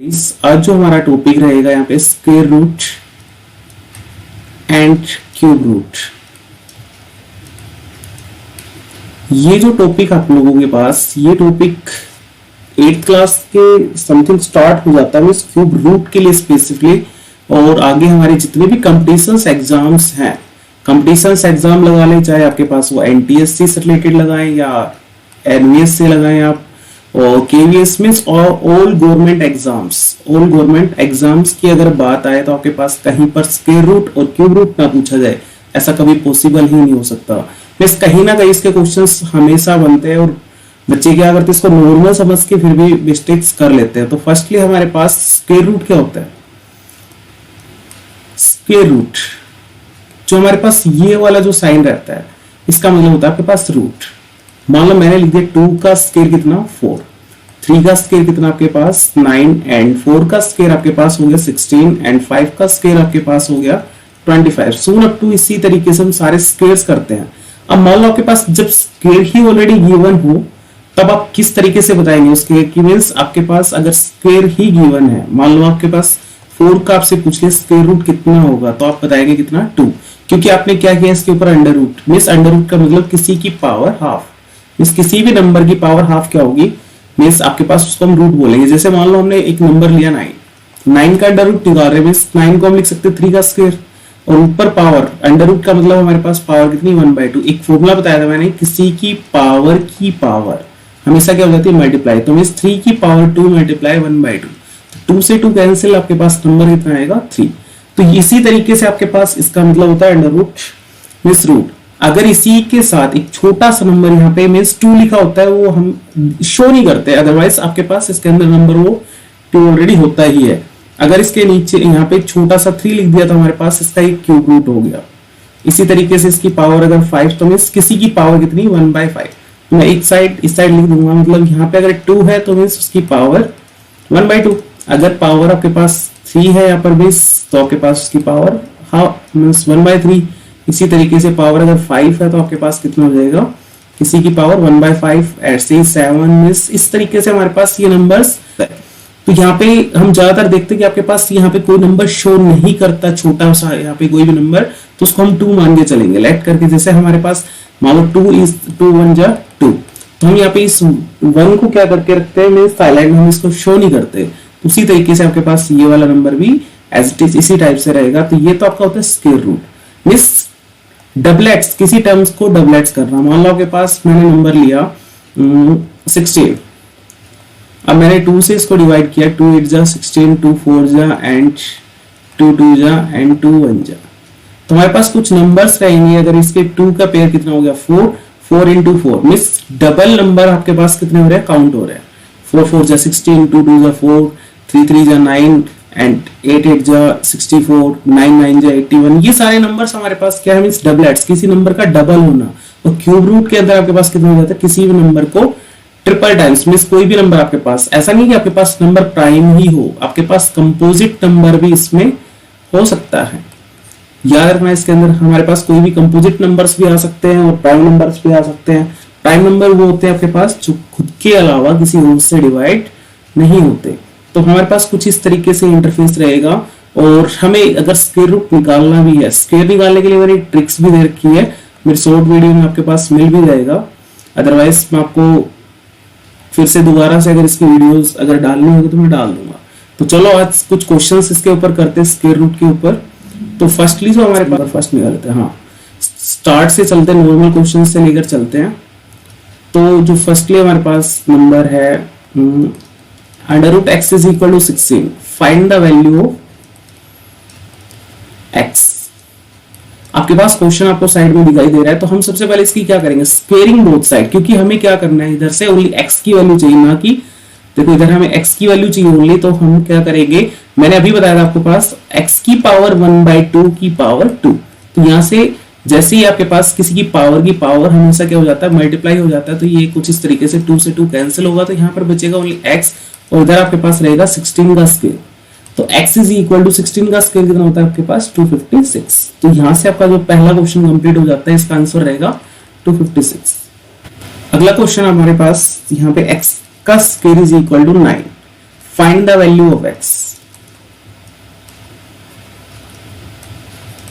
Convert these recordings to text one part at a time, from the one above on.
आज जो हमारा टॉपिक रहेगा यहाँ पे square root and cube root. ये जो टॉपिक आप लोगों के पास ये टॉपिक 8th क्लास के समथिंग स्टार्ट हो जाता है क्यूब रूट के लिए स्पेसिफिकली। और आगे हमारे जितने भी कंपटीशंस एग्जाम्स हैं, कंपटीशंस एग्जाम लगा लें, चाहे आपके पास वो एनटीएससी से रिलेटेड लगाएं या एनवीएस से लगाएं आप, और KVS means all government exams की अगर बात आए तो आपके पास कहीं पर स्क्वायर रूट और क्यूब रूट ना पूछा जाए, ऐसा कभी पॉसिबल ही नहीं हो सकता। मींस कहीं ना कहीं इसके क्वेश्चंस हमेशा बनते हैं और बच्चे क्या करते हैं, इसको नॉर्मल समझ के फिर भी मिस्टेक्स कर लेते हैं। तो फर्स्टली हमारे पास स्क्वायर रूट क्या होता है? स्क्वायर रूट जो हमारे पास ये वाला जो साइन रहता है, इसका मतलब होता है आपके पास रूट। मान लो मैंने लिख दिया 2 का स्क्वायर कितना 4, 3 का स्क्वायर कितना आपके पास 9 एंड 4 का स्क्वायर आपके पास हो गया 16 एंड 5 का स्क्वायर आपके पास हो गया 25। सून अप टू इसी तरीके से हम सारे स्क्वायर्स करते हैं। अब मान लो आपके पास जब स्क्वायर ही ऑलरेडी गिवन हो तब आप किस तरीके से बताएंगे उसके कि मींस आपके पास अगर स्क्वायर ही गिवन है, मान लो आपके पास 4 का आपसे पूछ लिया स्क्वायर रूट कितना होगा, तो आप बताएंगे कितना 2, क्योंकि आपने क्या किया इसके ऊपर under root. Means under root का मतलब किसी की पावर हाफ, मींस किसी भी नंबर की पावर हाफ क्या होगी, मींस आपके पास उसको हम रूट बोलेंगे। जैसे मान लो हमने एक नंबर लिया 9 का अंडर रूट निकाल रहे हैं, मींस 9 को हम लिख सकते हैं 3 का स्क्वायर, और ऊपर पावर अंडर रूट का मतलब हमारे पास पावर कितनी 1/2। एक फॉर्मूला बताया था मैंने, किसी की पावर हमेशा क्या हो जाती है मल्टीप्लाई, तो मींस 3 की पावर 2 मल्टीप्लाई 1/2, 2 से 2 कैंसिल, आपके पास नंबर कितना आएगा 3। तो इसी तरीके से आपके पास इसका मतलब होता है अंडर रूट मींस रूट। अगर इसी के साथ एक छोटा सा नंबर यहाँ पे मींस 2 लिखा होता है, वो हम शो नहीं करते, अदरवाइज आपके पास इसके अंदर नंबर वो 2 ऑलरेडी होता ही है। अगर इसके नीचे यहाँ पे एक छोटा सा 3 लिख दिया तो हमारे पास इसका एक क्यूब रूट हो गया। इसी तरीके से इसकी पावर अगर 5 तो मींस किसी की पावर कितनी 1/5। मैं एक साइड इस साइड लिख दूंगा, मतलब यहाँ पे अगर 2 है तो मींस उसकी पावर 1/2। अगर पावर आपके पास 3 है यहाँ पर मींस तो आपके पास उसकी पावर हाफ मींस 1/3। इसी तरीके से पावर अगर 5 है तो आपके पास कितना हो जाएगा, किसी की पावर 1/5, ऐसे 7 मींस इस तरीके से हमारे पास ये नंबर्स। तो यहाँ पे हम ज्यादातर देखते हैं कि आपके पास यहाँ पे कोई नंबर शो नहीं करता, छोटा सा यहाँ पे कोई भी नंबर, तो उसको हम 2 मान के चलेंगे लेट करके। जैसे हमारे पास मान लो 2 इज 2 1 जा 2, तो हम यहाँ पे इस 1 को क्या करके रखते हैं मींस साइलेंट, हम इसको शो नहीं करते। उसी तरीके से आपके पास ये वाला नंबर भी एज इट इज इसी टाइप से रहेगा। तो ये तो आपका होता है स्क्वायर रूट मींस डबलेट्स, किसी टर्म्स को डबलेट्स करना। मान लो आपके पास मैंने नंबर लिया 16, अब मैंने 2 से इसको डिवाइड किया, 2 8 जा 16, 2 4 जा एंड 2 2 जा एंड 2 1 जा, तो हमारे पास कुछ नंबर्स रहेंगे। अगर इसके 2 का पेयर कितना हो गया 4, 4 into 4 मींस डबल नंबर आपके पास कितने हो रहे हैं काउंट हो रहे हैं। 4 4 जा 16, 2 2 जा 4, 3 3 जा 9 एंड 8 8 जा 64, 9 9 जा 81। ये सारे नंबर्स हमारे पास क्या है मींस डबलेट्स, किसी नंबर का डबल होना। और क्यूब रूट के अंदर आपके पास कितना हो जाता है, किसी भी नंबर को ट्रिपल टाइम्स मींस कोई भी नंबर आपके पास, ऐसा नहीं कि आपके पास नंबर प्राइम ही हो, आपके पास कंपोजिट नंबर भी इसमें हो सकता है। याद रखना इसके अंदर हमारे पास कोई भी कंपोजिट नंबर्स भी आ सकते हैं और प्राइम नंबर्स भी आ सकते हैं। प्राइम नंबर वो होते हैं आपके पास जो खुद के अलावा किसी और से डिवाइड नहीं होते। तो हमारे पास कुछ इस तरीके से इंटरफेस रहेगा। और हमें अगर स्क्वायर रूट निकालना भी है, स्क्वायर निकालने के लिए मैंने एक ट्रिक्स भी दे रखी है, मेरे शॉर्ट वीडियो में आपके पास मिल भी जाएगा। अदरवाइज मैं आपको फिर से दोबारा से अगर इसकी वीडियोस अगर डालनी होगी तो मैं डाल दूंगा। तो चलो आज कुछ क्वेश्चंस इसके ऊपर करते हैं स्क्वायर रूट के ऊपर। तो फर्स्टली जो हमारे पास फर्स्ट निकालते हैं, हाँ स्टार्ट से चलते हैं, नॉर्मल क्वेश्चन से लेकर चलते हैं। तो जो फर्स्टली हमारे पास नंबर है under root x is equal to 16, find the value of x. आपके पास क्वेश्चन आपको साइड में दिखाई दे रहा है, तो हम सबसे पहले इसकी क्या करेंगे स्क्वेयरिंग बोथ साइड, क्योंकि हमें क्या करना है इधर से ओनली एक्स की वैल्यू चाहिए, ना कि देखो इधर हमें x की वैल्यू चाहिए ओनली। तो हम क्या करेंगे, मैंने अभी बताया था आपके पास x की पावर 1/2 की पावर 2। तो यहाँ से जैसे ही आपके पास किसी की पावर हमेशा क्या हो जाता है मल्टीप्लाई हो जाता है, तो ये कुछ इस तरीके से 2 से 2 कैंसिल होगा, तो यहाँ पर बचेगा ओनली x और इधर आपके पास रहेगा 16 का स्क्वायर। तो x इज इक्वल टू 16 का स्क्वायर कितना होता है आपके पास 256। तो यहाँ से आपका जो पहला क्वेश्चन कंप्लीट हो जाता है, इसका आंसर रहेगा 256। अगला क्वेश्चन हमारे पास यहाँ पे x का square is equal to 9, find the value of x।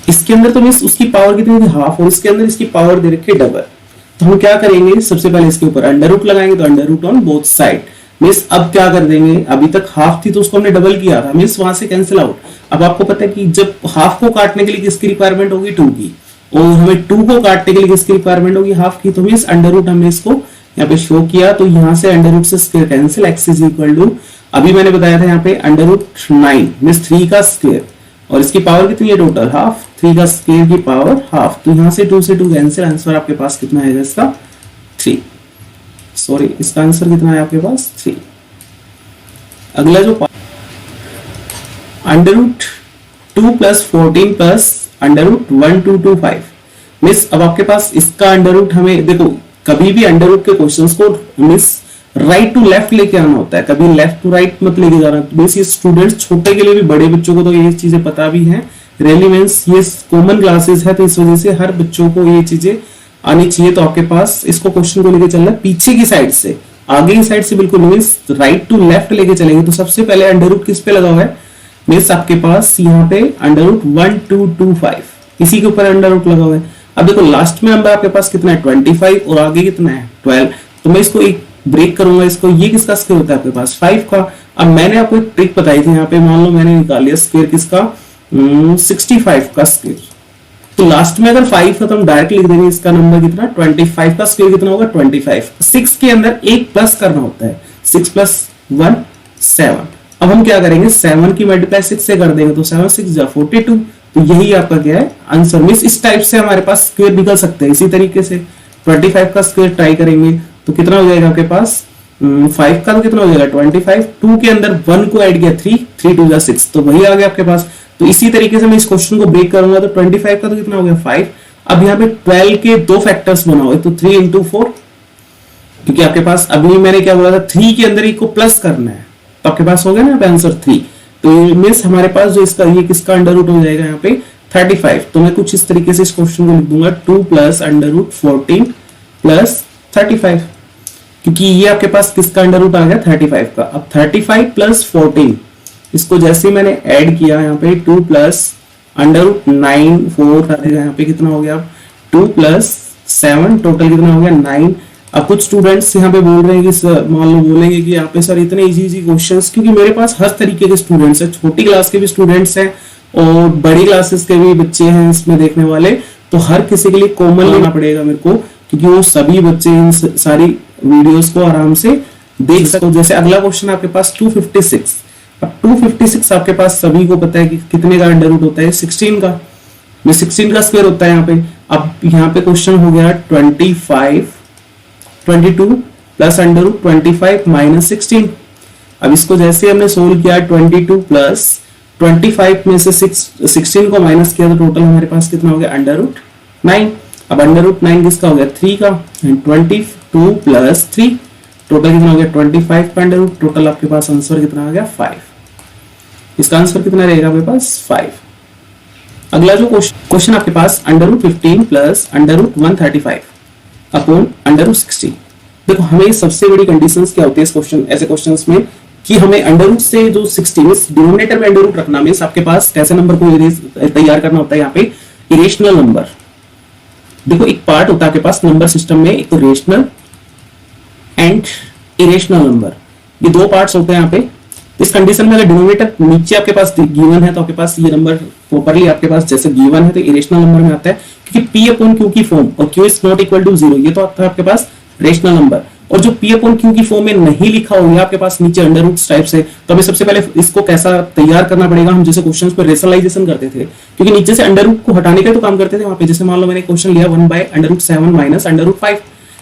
इसके अंदर तो मींस उसकी पावर कितनी थी हाफ, और इसके अंदर इसकी पावर दे रखी है डबल। तो हम क्या करेंगे, सबसे पहले इसके ऊपर अंडर रूट लगाएंगे, तो under root on both side. मींस अब क्या कर देंगे, अभी तक हाफ थी तो उसको हमने डबल किया था, मींस वहां से कैंसिल आउट। अब आपको पता है कि जब हाफ को काटने के लिए किसकी रिक्वायरमेंट होगी, 2 की, और हमें 2 को काटने के लिए किसकी रिक्वायरमेंट होगी, हाफ की। तो मींस अंडर रूट हमने इसको यहाँ पे शो किया, तो यहाँ से अंडर रूट से square cancel, x is equal to, अभी मैंने बताया था यहाँ पे अंडर रूट 9 मींस 3 का स्क्वायर, और इसकी पावर कितनी है टोटल हाफ, 3 का स्क्वायर की पावर हाफ। तो यहाँ से 2 से 2 कैंसिल, आंसर आपके पास कितना है इसका 3। सॉरी, इसका आंसर कितना है आपके पास 3। अगला जो under root 2 plus 14 plus under root 1225 मिस, अब आपके पास इसका अंडर रूट, हमें देखो कभी भी अंडर रूट के क्वेश्चंस को मिस राइट टू लेफ्ट लेके आना होता है, कभी लेफ्ट टू राइट मत लेके जाना। बेस ये स्टूडेंट्स छोटे के लिए भी, बड़े बच्चों को तो ये चीजें पता भी हैं, रियली मींस ये कॉमन क्लासेस है, तो इस वजह से हर बच्चों को ये चीजें आनी चाहिए। तो आपके पास इसको क्वेश्चन को लेके चलना है पीछे की साइड से, आगे की साइड से बिल्कुल मींस राइट टू लेफ्ट लेके चलेंगे। तो सबसे पहले अंडर रूट किस पे लगा हुआ है, मींस आपके पास यहाँ पे अंडर रूट 1225, इसी के ऊपर अंडर रूट लगा हुआ है। अब देखो लास्ट में नंबर आपके पास कितना है 25, और आगे कितना है 12। तो मैं इसको एक ब्रेक करूंगा, इसको, ये किसका स्क्वायर होता है आपके पास 5 का। अब मैंने आपको एक ट्रिक बताई थी यहाँ पे, मान लो मैंने निकाल लिया स्क्वायर किसका 65 का स्क्वायर, तो लास्ट में अगर 5 है तो हम डायरेक्ट लिख देंगे इसका नंबर कितना 25 का स्क्वायर कितना होगा 25। 6 के अंदर एक प्लस करना होता है, 6 प्लस 1 7। अब हम क्या करेंगे, 7 की मल्टीप्लाई 6 से कर देंगे, तो 7 6 जा 42। तो यही आपका क्या है आंसर। मिस इस टाइप से हमारे पास स्क्वायर निकल सकते हैं। इसी तरीके से 25 का स्क्वायर ट्राई करेंगे तो कितना हो जाएगा आपके पास 5 का, तो कितना हो जाएगा 25। 2 के अंदर 1 को ऐड किया 3, 3 2 6, तो वही आ गया आपके पास। तो इसी तरीके से मैं इस क्वेश्चन को ब्रेक करूंगा, तो 25 का तो कितना हो गया 5। अब यहाँ पे 12 के 2 फैक्टर्स बना हुआ है, तो 3 into 4, क्योंकि आपके पास अभी मैंने क्या बोला था 3 के अंदर को प्लस करना है, तो आपके पास हो गया ना आंसर 3। तो मींस हमारे पास जो इसका ये किसका अंडर रूट हो जाएगा यहाँ पे 35। तो मैं कुछ इस तरीके से इस क्वेश्चन को लिख दूंगा 2 प्लस अंडर रूट 14 प्लस 35, क्योंकि ये आपके पास किसका अंडर रूट आ गया 35 का। अब 35 प्लस 14 इसको जैसे मैंने ऐड किया यहाँ पे 2 प्लस अंडर रूट 9 4 यहाँ पे कितना हो गया 2 प्लस 7 टोटल कितना हो गया 9। अब कुछ स्टूडेंट्स यहाँ पे बोल रहे हैं कि मान लो बोलेंगे कि यहाँ पे सर इतने इजी क्वेश्चंस, क्योंकि मेरे पास हर तरीके के स्टूडेंट्स हैं, छोटी क्लास के भी स्टूडेंट्स हैं और बड़ी क्लासेस के भी बच्चे हैं इसमें देखने वाले, तो हर किसी के लिए कॉमन लेना पड़ेगा मेरे को, क्योंकि वो सभी बच्चे इन सारी वीडियोस को आराम से देख सकते हो। जैसे अगला क्वेश्चन आपके पास 256। अब 256 आपके पास सभी को पता है कि कितने का अंडर रूट होता है 16 का, 16 का स्क्वायर होता है यहाँ पे। अब यहाँ पे क्वेश्चन हो गया 22 प्लस अंडर रूट 25 माइनस 16। अब इसको जैसे हमने सोल्व किया 22 प्लस 25 में से 16 को माइनस किया, तो टोटल हमारे पास कितना हो गया अंडर रूट 9। अब अंडर रूट 9 किसका हो गया 3 का, 22 प्लस 3 टोटल कितना हो गया 25 का अंडर रूट। टोटल आपके पास आंसर कितना आ गया 5। इसका आंसर कितना रहेगा आपके पास 5। अगला जो क्वेश्चन आपके पास under root 15 plus under root 135 upon under root 60। देखो हमें सबसे बड़ी कंडीशंस क्या होती है इस क्वेश्चन, ऐसे क्वेश्चंस में, कि हमें अंडर रूट से जो 60 मींस डिनोमिनेटर में अंडर रूट रखना, मींस आपके पास कैसे नंबर को तैयार करना होता है यहाँ पे इरेशनल नंबर। देखो एक पार्ट होता है आपके पास नंबर सिस्टम में, एक तो रेशनल एंड इरेशनल नंबर, ये दो पार्ट्स होते हैं यहाँ पे। इस कंडीशन में अगर डिनोमिनेटर नीचे आपके पास गिवन है तो आपके पास ये नंबर प्रॉपर्ली आपके पास जैसे गिवन है तो इरेशनल नंबर में आता है, क्योंकि p अपॉन q की फॉर्म और q is not equal to 0 ये तो आता है आपके पास रेशनल नंबर। और जो p अपॉन q की फॉर्म में नहीं लिखा हुआ है आपके पास नीचे अंडर रूट्स टाइप से, तो हमें सबसे पहले इसको कैसा तैयार करना पड़ेगा, हम जैसे क्वेश्चंस पर रेशनलाइजेशन करते थे, क्योंकि नीचे से अंडर रूट को हटाने का तो काम करते थे वहां पे। जैसे मान लो मैंने क्वेश्चन लिया 1 by under root 7 minus under root 5,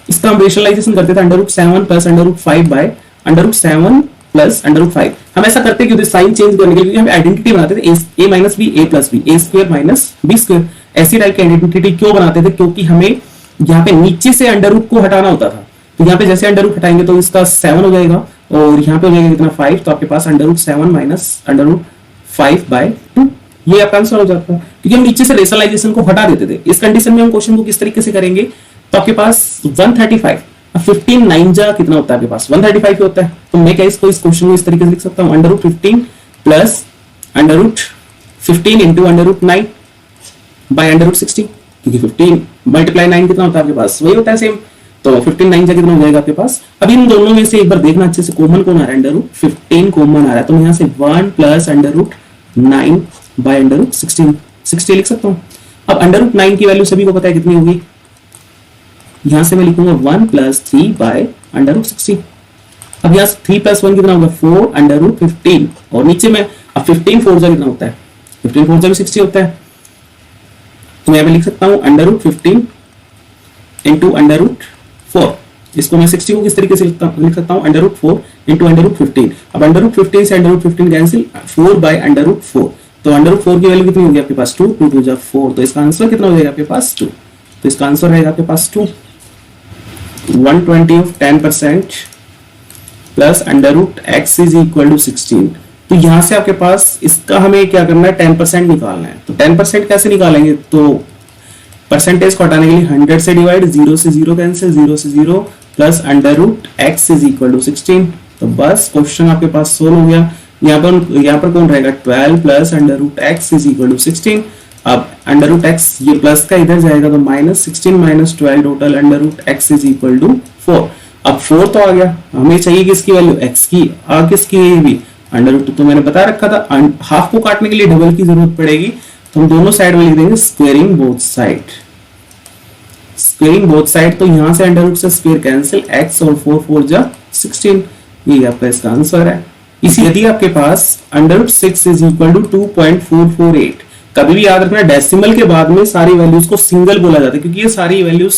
इसका हम रेशनलाइजेशन करते थे under root 7 plus under root 5 by under root 7 plus under root 5। हम ऐसा करते क्योंकि साइन चेंज करने के लिए हम आइडेंटिटी बनाते थे a minus b a plus b a square minus b square. ऐसी टाइप की आइडेंटिटी क्यों बनाते थे, क्योंकि हमें यहाँ पे नीचे से अंडर रूट को हटाना होता था। तो यहाँ पे जैसे अंडर रूट हटाएंगे तो इसका 7 हो जाएगा और यहाँ पे हो जाएगा कितना 5, तो आपके पास under root 7 minus under root 5 by 2, ये आपका आंसर हो जाता है, क्योंकि हम नीचे से रेशनलाइजेशन को हटा देते थे। इस कंडीशन में हम क्वेश्चन को किस तरीके से करेंगे, तो आपके पास 135 अब 15 9 जा कितना होता है आपके पास 135 होता है। तो मैं क्या इसको इस क्वेश्चन को इस तरीके से लिख सकता हूँ, under root 15 plus under root 15 into under root 9 by under root 60, क्योंकि 15 मल्टीप्लाई 9 कितना होता है आपके पास, वही होता है सेम। तो 15 9 जा कितना हो जाएगा आपके पास। अब इन दोनों में से एक बार देखना अच्छे से कॉमन कौन आ रहा है, अंडर रूट 15 कॉमन आ रहा है, तो मैं यहाँ से 1 plus under root 9 by under root 60 लिख सकता हूँ। अब अंडर रूट 9 की वैल्यू सभी को पता है कितनी होगी, यहां से मैं लिखूंगा 1 प्लस 3 बाय अंडर रूट 60। अब यहाँ से 3 प्लस 1 कितना होगा 4 अंडर रूट 15, और नीचे में अब 15 4 जा कितना होता है, 15 4 जा भी 60 होता है। तो मैं यहाँ पे लिख सकता हूँ under root 15 into under root 4। इसको मैं 60 को किस तरीके से लिख सकता हूँ, under root 4 into under root 15। अब अंडर रूट 15 से under root 15 cancel, 4 by under root 4। तो अंडर रूट 4 की वैल्यू कितनी होगी आपके पास 2, 2 2 जा 4, तो इसका आंसर कितना हो जाएगा आपके पास 2। तो इसका आंसर रहेगा आपके पास 2। 120 of 10% plus under root x is equal to 16। तो यहां से आपके पास इसका हमें क्या करना है, 10% निकालना है। तो 10% कैसे निकालेंगे, तो परसेंटेज को हटाने के लिए 100 से डिवाइड, 0 से 0 कैंसिल, 0 से 0 plus under root x is equal to 16। तो बस क्वेश्चन आपके पास सोल्व हो गया। यहाँ पर कौन रहेगा 12 plus under root x is equal to 16। अब अंडर रूट एक्स ये प्लस का इधर जाएगा तो minus 16 minus 12 total under root x is equal to 4। अब 4 तो आ गया, हमें चाहिए किसकी वैल्यू एक्स की, आ किसकी है भी अंडर रूट। तो मैंने बता रखा था हाफ को काटने के लिए डबल की जरूरत पड़ेगी, तो हम दोनों साइड में लिख देंगे squaring both side. Squaring both side, तो यहां से अंडर रूट से स्क्वेयर कैंसिल, एक्स और 4 4 जा 16, ये आपका इसका आंसर है। इसी यदि आपके पास under root 6 is equal to 2.448, कभी भी याद रखना डेसिमल के बाद में सारी वैल्यूज को सिंगल बोला जाता है, क्योंकि ये सारी वैल्यूज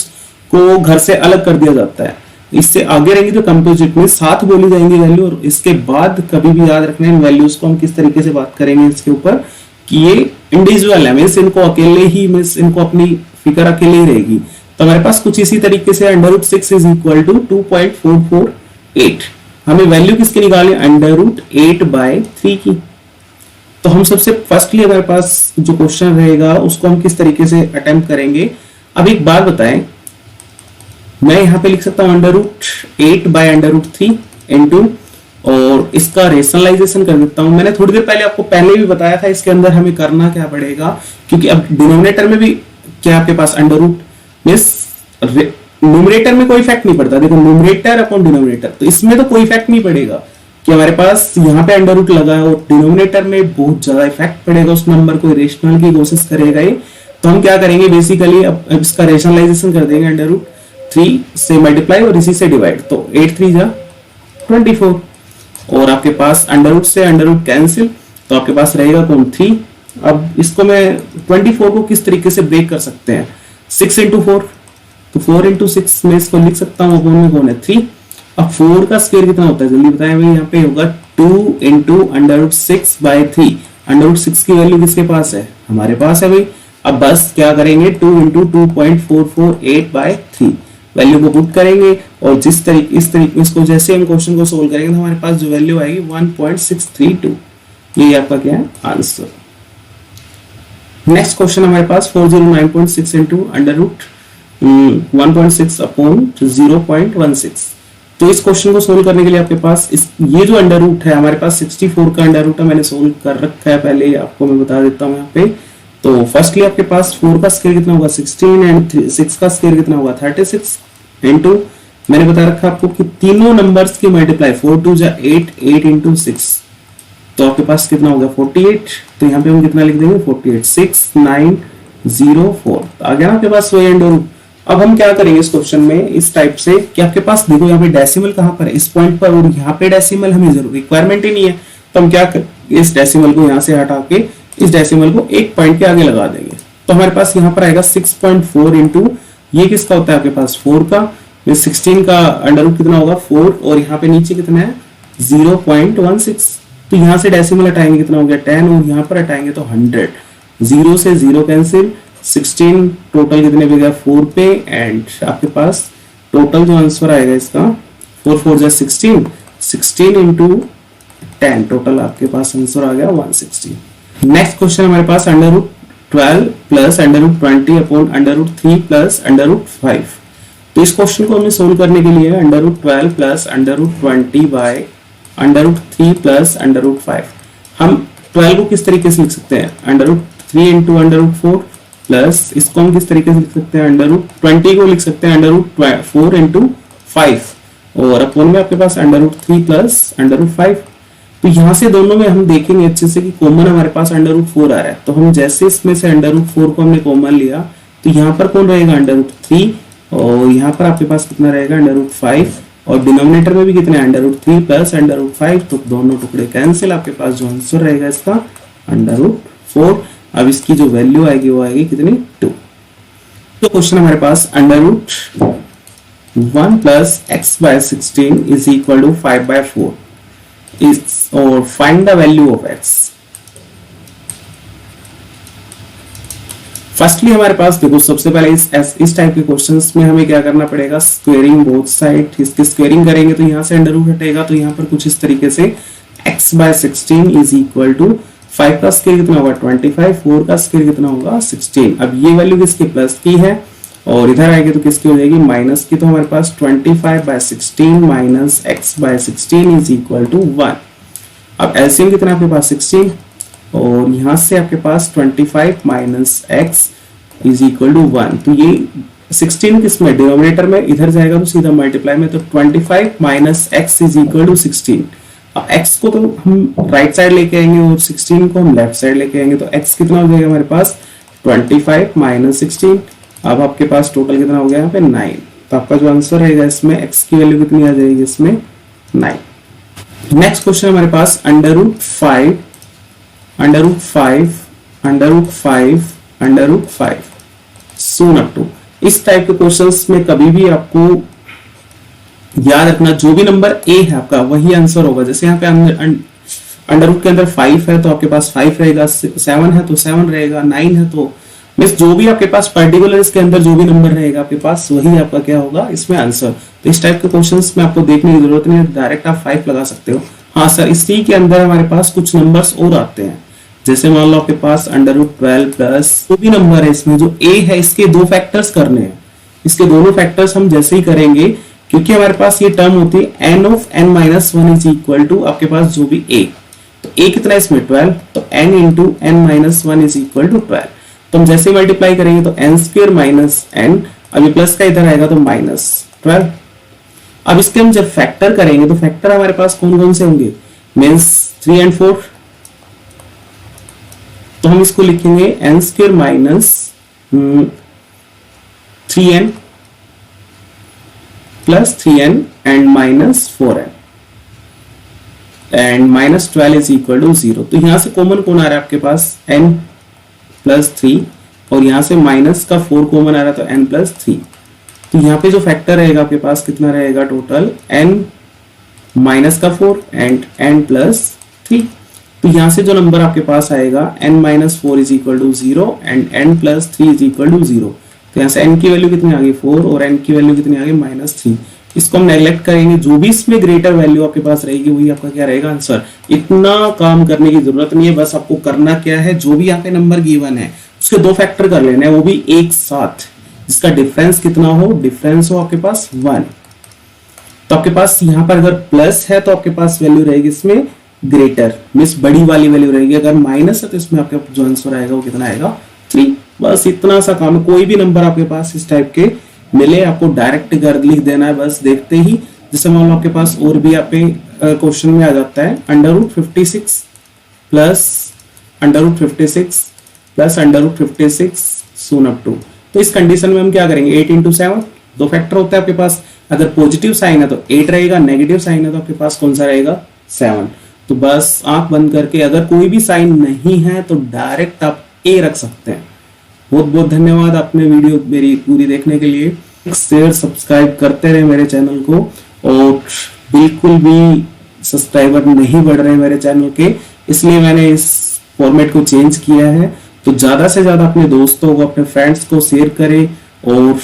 को घर से अलग कर दिया जाता है। इससे आगे रहेंगी तो कंपोजिट में साथ बोली जाएंगी वैल्यू, और इसके बाद कभी भी याद रखना इन वैल्यूज को हम किस तरीके से बात करेंगे इसके ऊपर कि ये इंडिविजुअल है, मींस इनको अकेले ही, मींस इनको अपनी फिकर अकेले ही रहेगी। तो हमारे पास कुछ इसी तरीके से under root 6 is equal to 2.448, हमें वैल्यू किसकी निकाली, अंडर रूट 8 बाय 3 की। तो हम सबसे फर्स्टली हमारे पास जो क्वेश्चन रहेगा उसको हम किस तरीके से अटेम्प्ट करेंगे। अब एक बात बताएं, मैं यहां पे लिख सकता हूं under root 8 by under root 3 into, और इसका रेशनलाइजेशन कर देता हूं। मैंने थोड़ी देर पहले आपको पहले भी बताया था इसके अंदर हमें करना क्या पड़ेगा, क्योंकि अब डिनोमिनेटर में भी क्या आपके पास अंडर रूट मींस न्यूमरेटर में कोई इफेक्ट नहीं पड़ता। देखो न्यूमरेटर अपॉन डिनोमिनेटर, तो इसमें तो कोई इफेक्ट नहीं पड़ेगा कि हमारे पास यहाँ पे अंडर रूट लगा है, और डिनोमिनेटर में बहुत ज्यादा इफेक्ट पड़ेगा, उस नंबर को रेशनल की कोशिश करेगा ये। तो हम क्या करेंगे बेसिकली, अब इसका रेशनलाइजेशन कर देंगे, अंडर रूट 3 से मल्टीप्लाई और इसी से डिवाइड, तो 8 3 जा 24, और आपके पास अंडर रूट से अंडर रूट कैंसिल, तो आपके पास रहेगा कौन 3। अब इसको मैं 24 को किस तरीके से ब्रेक कर सकते हैं, 6 इंटू 4, तो 4 इंटू 6 में इसको लिख सकता हूँ, में कौन है 3। अब 4 का स्क्वायर कितना होता है जल्दी बताएं भाई, यहाँ पे होगा 2 into under root 6 by 3। Under root 6 की वैल्यू किसके पास है, हमारे पास है भाई। अब बस क्या करेंगे 2 इंटू 2.448 बाय 3 वैल्यू को पुट करेंगे, और इस तरीके इसको जैसे हम क्वेश्चन को सोल्व करेंगे तो हमारे पास जो वैल्यू आएगी 1.632, ये आपका क्या है आंसर। नेक्स्ट क्वेश्चन हमारे पास 409.6 इंटू अंडर रूट 1.6 अपॉन 0.16। तो इस क्वेश्चन को सोल्व करने के लिए आपके पास ये जो अंडर रूट है, हमारे पास 64 का अंडर रूट है, मैंने सोल्व कर रखा है पहले, आपको मैं बता देता हूँ यहाँ पे। तो फर्स्टली आपके पास 4 का स्क्वायर कितना होगा 16, एंड 6 का स्क्वायर कितना होगा 36, इंटू मैंने बता रखा आपको कि तीनों नंबर्स की मल्टीप्लाई 4 2 जा 8, 8 इंटू 6, तो आपके पास कितना होगा 48। तो यहाँ पे हम कितना लिख देंगे 48, 6904, आ गया ना आपके पास वही अंडर रूट। अब हम क्या करेंगे इस क्वेश्चन में इस टाइप से कि आपके पास देखो यहाँ पे डेसिमल कहाँ पर है, इस पॉइंट पर, और यहाँ पे डेसिमल हमें जरूर रिक्वायरमेंट ही नहीं है, तो हम क्या इस डेसिमल को यहाँ से हटा के इस डेसिमल को एक पॉइंट के आगे लगा देंगे। तो हमारे पास यहाँ पर आएगा 6.4 इंटू ये किसका होता है आपके पास 4 का, 16 का अंडर रूट कितना होगा 4, और यहाँ पे नीचे कितना है 0.16। तो यहाँ से डेसिमल हटाएंगे कितना हो गया 10, और यहाँ पर हटाएंगे तो 100, 0 से 0 कैंसिल, 16 टोटल कितने पे गया 4 पे, एंड आपके पास टोटल जो आंसर आएगा इसका 4 4 जा 16, 16 इंटू 10, टोटल आपके पास आंसर आ गया 160। नेक्स्ट क्वेश्चन हमारे पास under root 12 plus under root 20 upon under root 3 plus under root 5। तो इस क्वेश्चन को हमें सोल्व करने के लिए under root 12 plus under root 20 by under root 3 plus under root 5। हम 12 को किस तरीके से लिख सकते हैं, under root 3 into under root 4 plus इसको हम किस तरीके से लिख सकते हैं, अंडर रूट 20 को लिख सकते हैं अंडर रूट 4 इंटू 5 और अपन में आपके पास under root 3 plus under root 5। तो यहाँ से दोनों में हम देखेंगे अच्छे से कि कॉमन हमारे पास अंडर रूट 4 आ रहा है, तो हम जैसे इसमें से अंडर रूट 4 को हमने कॉमन लिया तो यहाँ पर कौन रहेगा अंडर रूट 3 और यहाँ पर आपके पास कितना रहेगा अंडर रूट 5 और डिनोमिनेटर में भी कितने under root 3 plus under root 5, तो दोनों टुकड़े कैंसिल, आपके पास जो आंसर रहेगा इसका अंडर रूट 4। अब इसकी जो वैल्यू आएगी वो आएगी कितनी 2। तो क्वेश्चन हमारे पास under root 1 plus x by 16 is equal to 5 by 4 is और find the value of x. Firstly हमारे पास देखो सबसे पहले इस टाइप के क्वेश्चंस में हमें क्या करना पड़ेगा, स्क्वेयरिंग बोथ साइड। इसकी स्क्वेयरिंग करेंगे तो यहाँ से अंडर रूट हटेगा, तो यहाँ पर कुछ इस तरीके से x by 16 is equal to 5 का स्क्वायर कितना होगा 25, 4 का स्क्वायर कितना होगा 16। अब ये वैल्यू किसकी प्लस की है और इधर आएगी तो किसकी हो जाएगी माइनस की, तो हमारे पास 25 by 16 minus x by 16 is equal to 1। अब एलसीएम कितना आपके पास 16 और यहां से आपके पास 25 minus x is equal to 1। तो ये 16 किसमें डिनोमिनेटर में, इधर जाएगा तो सीधा मल्टीप्लाई में, तो 25 minus x is equal to 16। अब x को तो हम राइट साइड लेके आएंगे और 16 को हम लेफ्ट साइड लेके आएंगे, तो x कितना हो जाएगा हमारे पास 25 माइनस 16। अब आपके पास टोटल कितना हो गया यहाँ पे 9। तो आपका जो आंसर रहेगा इसमें x की वैल्यू कितनी आ जाएगी इसमें 9। नेक्स्ट क्वेश्चन हमारे पास under root 5 under root 5 under root 5 under root 5 so on up to. इस टाइप के क्वेश्चंस में कभी भी आपको याद रखना जो भी नंबर ए है आपका वही आंसर होगा। जैसे यहाँ पे अंडर रूट के अंदर 5 है तो आपके पास 5 रहेगा, 7 है तो 7 रहेगा, 9 है तो मींस जो भी आपके पास पर्टिकुलर इसके अंदर जो भी नंबर रहेगा आपके पास वही आपका क्या होगा इसमें आंसर। तो इस टाइप के क्वेश्चंस में आपको देखने की जरूरत नहीं है, डायरेक्ट आप 5 लगा सकते हो। हाँ सर, इसी के अंदर हमारे पास कुछ नंबर्स और आते हैं, जैसे मान लो आपके पास अंडर रूट 12 प्लस जो भी नंबर है इसमें जो a है इसके 2 फैक्टर्स करने हैं। इसके दोनों फैक्टर्स हम जैसे ही करेंगे क्योंकि हमारे पास ये टर्म होती है n of n minus 1 is equal to आपके पास जो भी a, तो a कितना है इसमें 12, तो n into n minus 1 is equal to 12। तो हम जैसे मल्टीप्लाई करेंगे तो n स्क्वायर माइनस n, अभी प्लस का इधर आएगा तो माइनस 12। अब इसके हम जब फैक्टर करेंगे तो फैक्टर हमारे पास कौन कौन से होंगे, मीन्स 3 and 4। तो हम इसको लिखेंगे n square minus 3n plus 3n and minus 4n and minus 12 is equal to 0। तो यहां से कॉमन कौन आ रहा है आपके पास n प्लस 3 और यहां से माइनस का 4 कॉमन आ रहा है तो n प्लस 3। तो यहाँ पे जो फैक्टर रहेगा आपके पास कितना रहेगा टोटल n माइनस का 4 एंड n प्लस 3। तो यहाँ से जो नंबर आपके पास आएगा n minus 4 is equal to 0 and n plus 3 is equal to 0। तो यहाँ से n की वैल्यू कितनी आ गई 4 और n की वैल्यू कितनी आ गई माइनस 3। इसको हम नेग्लेक्ट करेंगे, जो भी इसमें ग्रेटर वैल्यू आपके पास रहेगी वही आपका क्या रहेगा आंसर। इतना काम करने की जरूरत नहीं है, बस आपको करना क्या है, जो भी यहाँ पे नंबर गिवन है उसके 2 फैक्टर कर लेने हैं, वो भी एक साथ, जिसका डिफरेंस कितना हो, डिफरेंस हो आपके पास 1। तो आपके पास यहाँ पर अगर प्लस है तो आपके पास वैल्यू रहेगी इसमें ग्रेटर, मींस बड़ी वाली वैल्यू रहेगी। अगर माइनस है तो इसमें आपका जो आंसर आएगा वो कितना आएगा 3। बस इतना सा काम है। कोई भी नंबर आपके पास इस टाइप के मिले आपको डायरेक्ट कर लिख देना है, बस देखते ही। जैसे मान लो आपके पास और भी आपके क्वेश्चन में आ जाता है under root 56 plus under root 56 plus under root 56 so on up to. तो इस कंडीशन में हम क्या करेंगे 8 इंटू 7, 2 फैक्टर होता है आपके पास। अगर पॉजिटिव साइन है तो 8 रहेगा, नेगेटिव साइन है तो आपके पास कौन सा रहेगा 7। तो बस आंख बंद करके अगर कोई भी साइन नहीं है तो डायरेक्ट आप ए रख सकते हैं। बहुत बहुत धन्यवाद आपने वीडियो मेरी पूरी देखने के लिए। शेयर सब्सक्राइब करते रहे मेरे चैनल को, और बिल्कुल भी सब्सक्राइबर नहीं बढ़ रहे मेरे चैनल के, इसलिए मैंने इस फॉर्मेट को चेंज किया है। तो ज्यादा से ज्यादा अपने दोस्तों को, अपने फ्रेंड्स को शेयर करें, और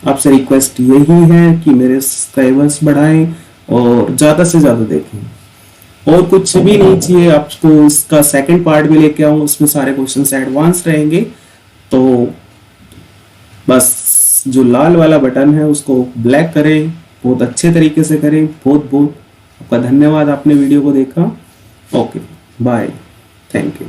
आपसे रिक्वेस्ट यही है कि मेरे सब्सक्राइबर्स बढ़ाएं और ज्यादा से ज्यादा देखें। और कुछ भी नहीं चाहिए आपको, इसका सेकंड पार्ट भी लेके आऊं, उसमें सारे क्वेश्चंस एडवांस रहेंगे। तो बस जो लाल वाला बटन है उसको ब्लैक करें, बहुत अच्छे तरीके से करें। बहुत बहुत आपका धन्यवाद, आपने वीडियो को देखा। Okay bye, thank you.